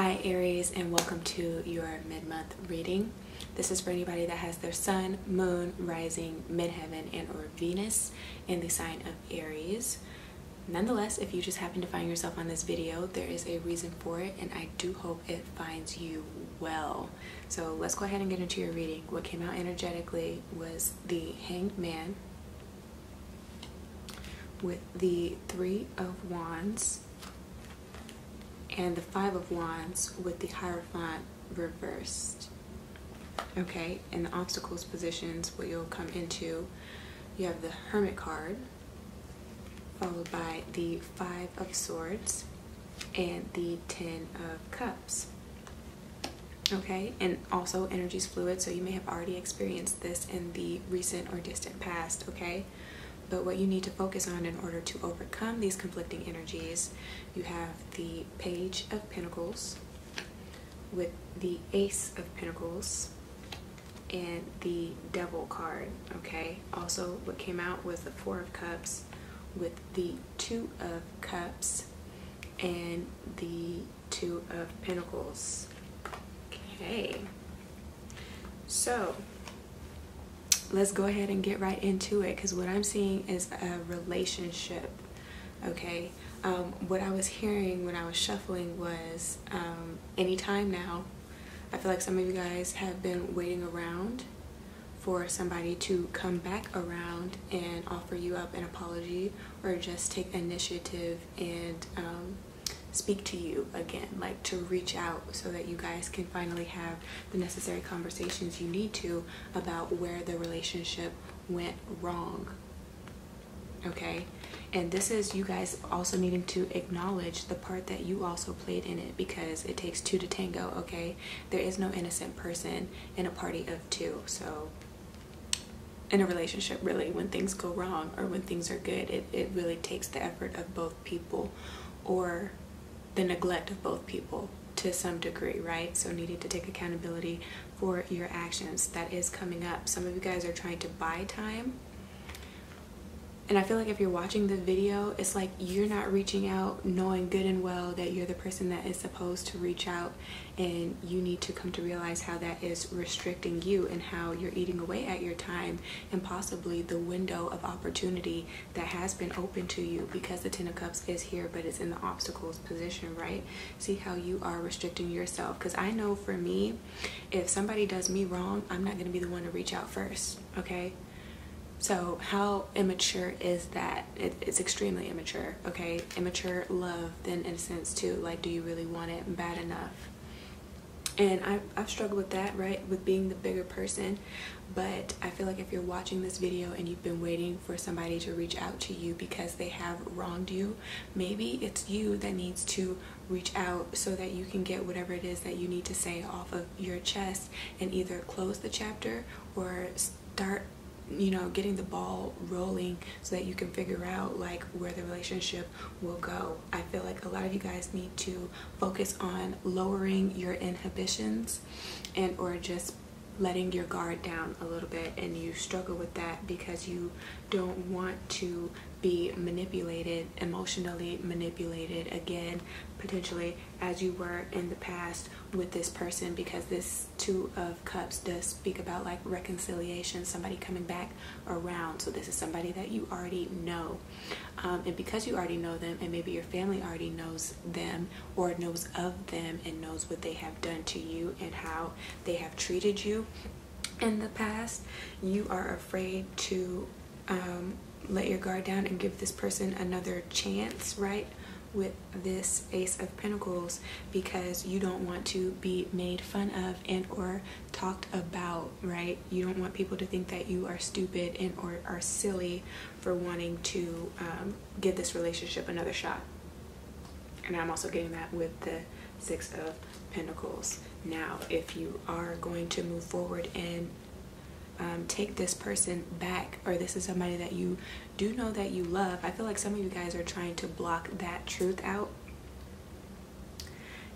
Hi Aries, and welcome to your mid-month reading. This is for anybody that has their sun, moon, rising, midheaven, and or Venus in the sign of Aries. Nonetheless, if you just happen to find yourself on this video, there is a reason for it, and I do hope it finds you well. So let's go ahead and get into your reading. What came out energetically was the Hanged Man with the Three of Wands and the Five of Wands with the Hierophant reversed. Okay, in the obstacles positions, what you'll come into, you have the Hermit card, followed by the Five of Swords and the Ten of Cups. Okay, and also energy's fluid, so you may have already experienced this in the recent or distant past, okay? But what you need to focus on in order to overcome these conflicting energies, you have the Page of Pentacles with the Ace of Pentacles and the Devil card, okay? Also, what came out was the Four of Cups with the Two of Cups and the Two of Pentacles. Okay, so let's go ahead and get right into it, because what I'm seeing is a relationship, okay? What I was hearing when I was shuffling was anytime now. I feel like some of you guys have been waiting around for somebody to come back around and offer you up an apology or just take initiative and speak to you again, like to reach out so that you guys can finally have the necessary conversations you need to about where the relationship went wrong, okay? And this is you guys also needing to acknowledge the part that you also played in it, because it takes two to tango, okay? There is no innocent person in a party of two. So in a relationship, really, when things go wrong or when things are good, it really takes the effort of both people, or the neglect of both people to some degree, right? So needing to take accountability for your actions. That is coming up. Some of you guys are trying to buy time, and I feel like if you're watching the video, it's like you're not reaching out knowing good and well that you're the person that is supposed to reach out, and you need to come to realize how that is restricting you and how you're eating away at your time and possibly the window of opportunity that has been open to you, because the Ten of Cups is here but it's in the obstacles position, right? See how you are restricting yourself, because I know for me, if somebody does me wrong, I'm not going to be the one to reach out first, okay? So how immature is that? It's extremely immature, okay? Immature love, then in a sense too, like, do you really want it bad enough? And I've struggled with that, right? With being the bigger person. But I feel like if you're watching this video and you've been waiting for somebody to reach out to you because they have wronged you, maybe it's you that needs to reach out so that you can get whatever it is that you need to say off of your chest and either close the chapter or start, you know, getting the ball rolling so that you can figure out like where the relationship will go. I feel like a lot of you guys need to focus on lowering your inhibitions and or just letting your guard down a little bit, and you struggle with that because you don't want to be manipulated, emotionally manipulated again, potentially as you were in the past with this person, because this Two of Cups does speak about like reconciliation, somebody coming back around. So this is somebody that you already know, and because you already know them, and maybe your family already knows them or knows of them and knows what they have done to you and how they have treated you in the past, you are afraid to let your guard down and give this person another chance, right? With this Ace of Pentacles, because you don't want to be made fun of and or talked about, right? You don't want people to think that you are stupid and or are silly for wanting to give this relationship another shot. And I'm also getting that with the Six of Pentacles. Now, if you are going to move forward and take this person back, or this is somebody that you do know that you love, I feel like some of you guys are trying to block that truth out.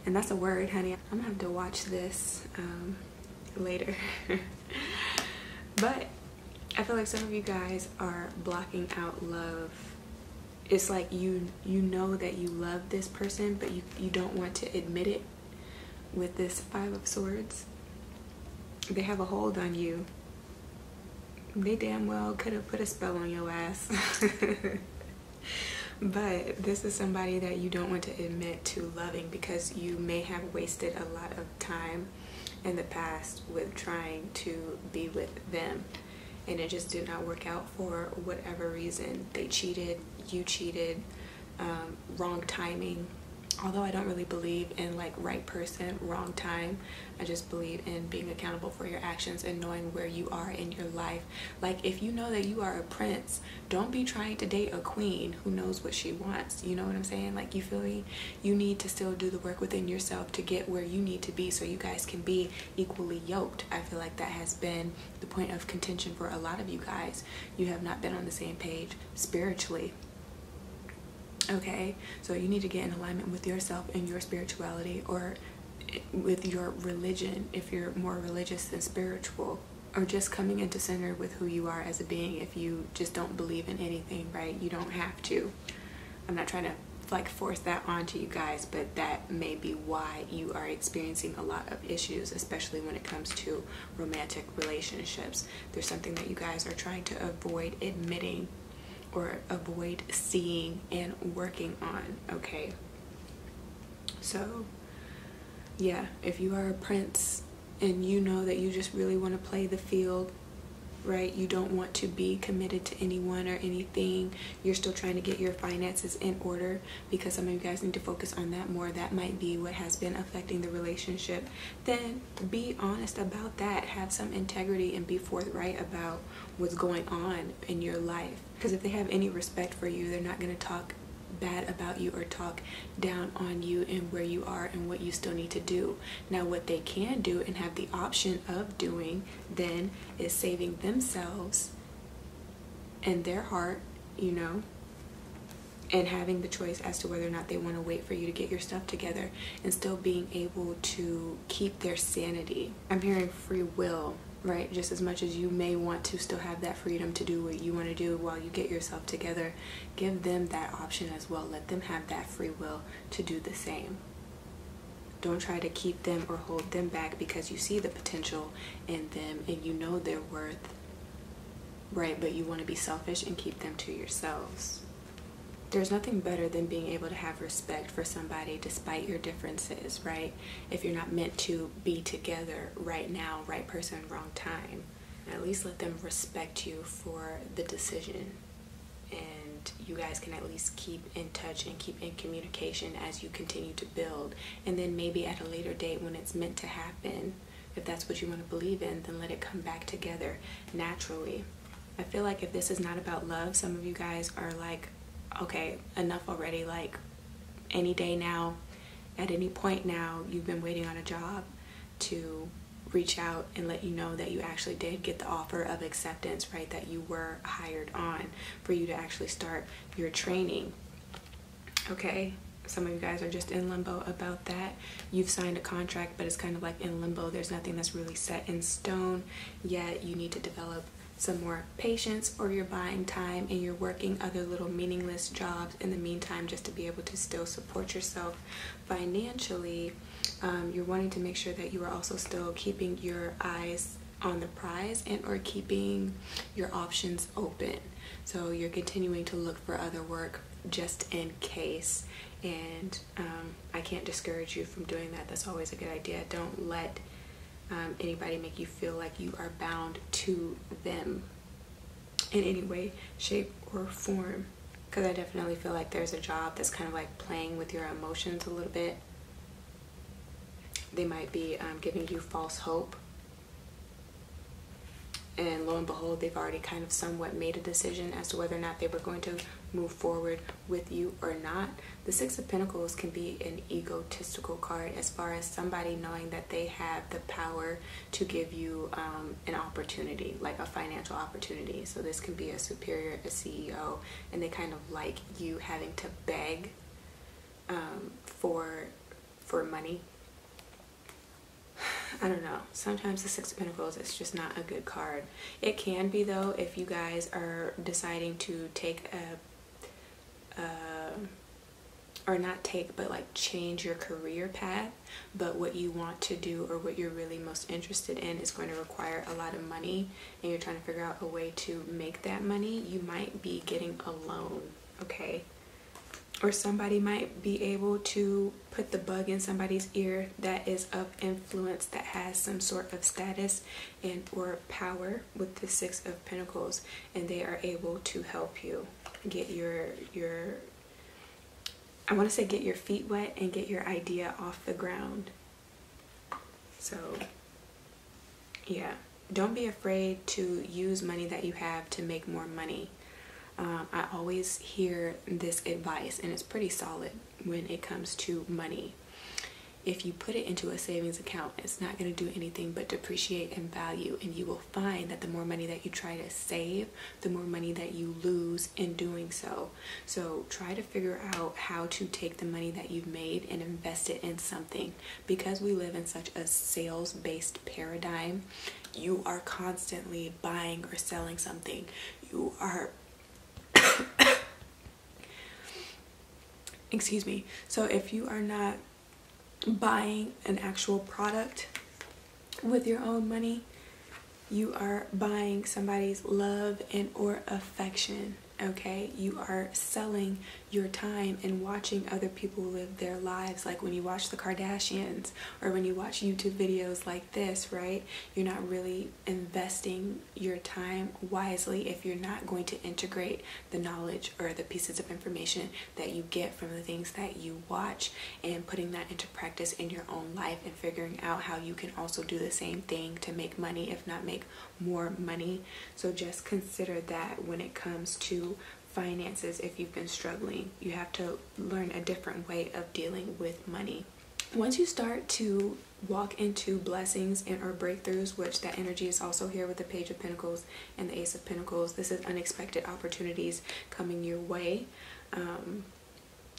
And that's a word, honey. I'm gonna have to watch this later. But I feel like some of you guys are blocking out love. It's like you know that you love this person, but you don't want to admit it with this Five of Swords, they have a hold on you. They damn well could have put a spell on your ass. But this is somebody that you don't want to admit to loving, because you may have wasted a lot of time in the past with trying to be with them, and it just did not work out for whatever reason. They cheated, you cheated, wrong timing. Although I don't really believe in like right person, wrong time, I just believe in being accountable for your actions and knowing where you are in your life. Like, if you know that you are a prince, don't be trying to date a queen who knows what she wants. You know what I'm saying? Like, you feel me? You need to still do the work within yourself to get where you need to be, so you guys can be equally yoked. I feel like that has been the point of contention for a lot of you guys. You have not been on the same page spiritually. Okay, so you need to get in alignment with yourself and your spirituality, or with your religion if you're more religious than spiritual, or just coming into center with who you are as a being. If you just don't believe in anything, right? You don't have to. I'm not trying to like force that onto you guys, but that may be why you are experiencing a lot of issues, especially when it comes to romantic relationships. There's something that you guys are trying to avoid admitting, or avoid seeing and working on. Okay, so yeah, if you are a prince and you know that you just really want to play the field, right? You don't want to be committed to anyone or anything. You're still trying to get your finances in order, because some of you guys need to focus on that more. That might be what has been affecting the relationship. Then be honest about that. Have some integrity and be forthright about what's going on in your life. Because if they have any respect for you, they're not going to talk bad about you or talk down on you and where you are and what you still need to do. Now, what they can do and have the option of doing then is saving themselves and their heart, you know, and having the choice as to whether or not they want to wait for you to get your stuff together and still being able to keep their sanity. I'm hearing free will, right? Just as much as you may want to still have that freedom to do what you want to do while you get yourself together, give them that option as well. Let them have that free will to do the same. Don't try to keep them or hold them back because you see the potential in them and you know their worth, right? But you want to be selfish and keep them to yourselves. There's nothing better than being able to have respect for somebody despite your differences, right? If you're not meant to be together right now, right person, wrong time, at least let them respect you for the decision. And you guys can at least keep in touch and keep in communication as you continue to build. And then maybe at a later date when it's meant to happen, if that's what you want to believe in, then let it come back together naturally. I feel like if this is not about love, some of you guys are like, okay, enough already. Like, any day now, at any point now, you've been waiting on a job to reach out and let you know that you actually did get the offer of acceptance, right? That you were hired on for you to actually start your training. Okay, some of you guys are just in limbo about that. You've signed a contract, but it's kind of like in limbo. There's nothing that's really set in stone yet. You need to develop some more patience, or you're buying time and you're working other little meaningless jobs in the meantime just to be able to still support yourself financially. You're wanting to make sure that you are also still keeping your eyes on the prize and or keeping your options open. So you're continuing to look for other work just in case. And I can't discourage you from doing that. That's always a good idea. Don't let anybody make you feel like you are bound to them in any way, shape, or form. Because I definitely feel like there's a job that's kind of like playing with your emotions a little bit. They might be giving you false hope. And lo and behold, they've already kind of somewhat made a decision as to whether or not they were going to move forward with you or not. The Six of Pentacles can be an egotistical card as far as somebody knowing that they have the power to give you an opportunity, like a financial opportunity. So this can be a superior, a CEO, and they kind of like you having to beg for money. I don't know. Sometimes the Six of Pentacles is just not a good card. It can be, though, if you guys are deciding to take or not take, but like change your career path, but what you want to do or what you're really most interested in is going to require a lot of money, and you're trying to figure out a way to make that money, you might be getting a loan, okay? Or somebody might be able to put the bug in somebody's ear that is of influence, that has some sort of status and or power with the Six of Pentacles, and they are able to help you get your I want to say get your feet wet and get your idea off the ground. So yeah, don't be afraid to use money that you have to make more money. I always hear this advice, and it's pretty solid when it comes to money. If you put it into a savings account, it's not going to do anything but depreciate in value, and you will find that the more money that you try to save, the more money that you lose in doing so. So try to figure out how to take the money that you've made and invest it in something. Because we live in such a sales-based paradigm, you are constantly buying or selling something. You are excuse me. So if you are not buying an actual product with your own money, you are buying somebody's love and or affection, okay? You are selling your time and watching other people live their lives, like when you watch the Kardashians or when you watch YouTube videos like this, right? You're not really investing your time wisely if you're not going to integrate the knowledge or the pieces of information that you get from the things that you watch and putting that into practice in your own life and figuring out how you can also do the same thing to make money, if not make more money. So just consider that when it comes to finances. If you've been struggling, you have to learn a different way of dealing with money. Once you start to walk into blessings and or breakthroughs, which that energy is also here with the Page of Pentacles and the Ace of Pentacles, this is unexpected opportunities coming your way.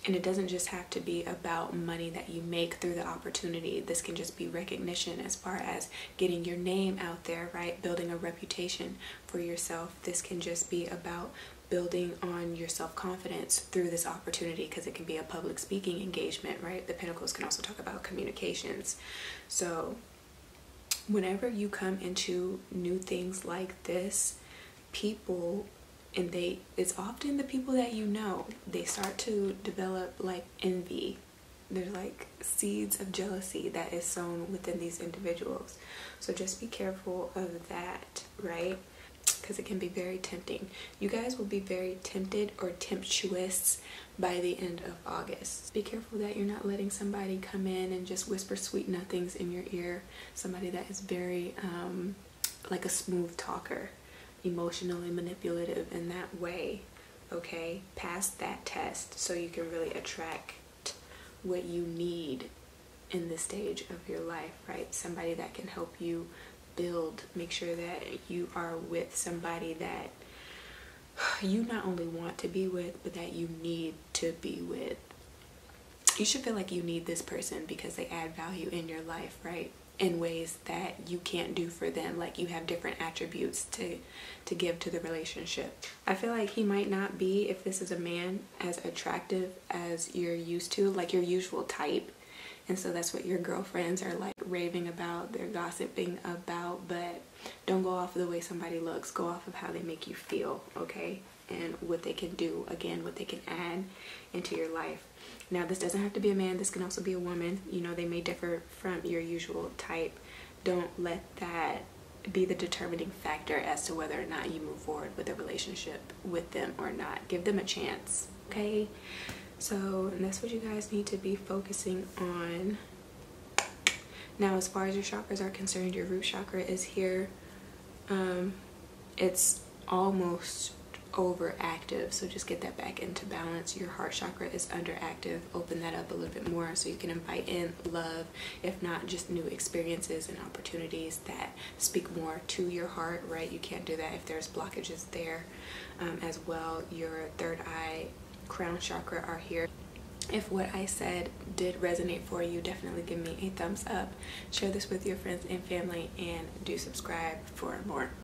And it doesn't just have to be about money that you make through the opportunity. This can just be recognition as far as getting your name out there, right? Building a reputation for yourself. This can just be about building on your self-confidence through this opportunity, because it can be a public speaking engagement, right? The Pentacles can also talk about communications. So whenever you come into new things like this, people, and it's often the people that you know, they start to develop like envy. There's like seeds of jealousy that is sown within these individuals. So just be careful of that, right? Because it can be very tempting. You guys will be very tempted or temptuous by the end of August. Be careful that you're not letting somebody come in and just whisper sweet nothings in your ear. Somebody that is very like a smooth talker, emotionally manipulative in that way, okay? Pass that test so you can really attract what you need in this stage of your life, right? Somebody that can help you build. Make sure that you are with somebody that you not only want to be with, but that you need to be with. You should feel like you need this person because they add value in your life, right? In ways that you can't do for them. Like you have different attributes to give to the relationship. I feel like he might not be, if this is a man, as attractive as you're used to, like your usual type. And so that's what your girlfriends are like raving about, they're gossiping about. But don't go off of the way somebody looks, go off of how they make you feel, okay? And what they can do, again, what they can add into your life. Now, this doesn't have to be a man, this can also be a woman. You know, they may differ from your usual type. Don't let that be the determining factor as to whether or not you move forward with a relationship with them or not. Give them a chance, okay? So that's what you guys need to be focusing on. Now, as far as your chakras are concerned, your root chakra is here. It's almost overactive, so just get that back into balance. Your heart chakra is underactive. Open that up a little bit more so you can invite in love, if not just new experiences and opportunities that speak more to your heart, right? You can't do that if there's blockages there. As well, your third eye, crown chakra are here. If what I said did resonate for you, definitely give me a thumbs up. Share this with your friends and family, and do subscribe for more.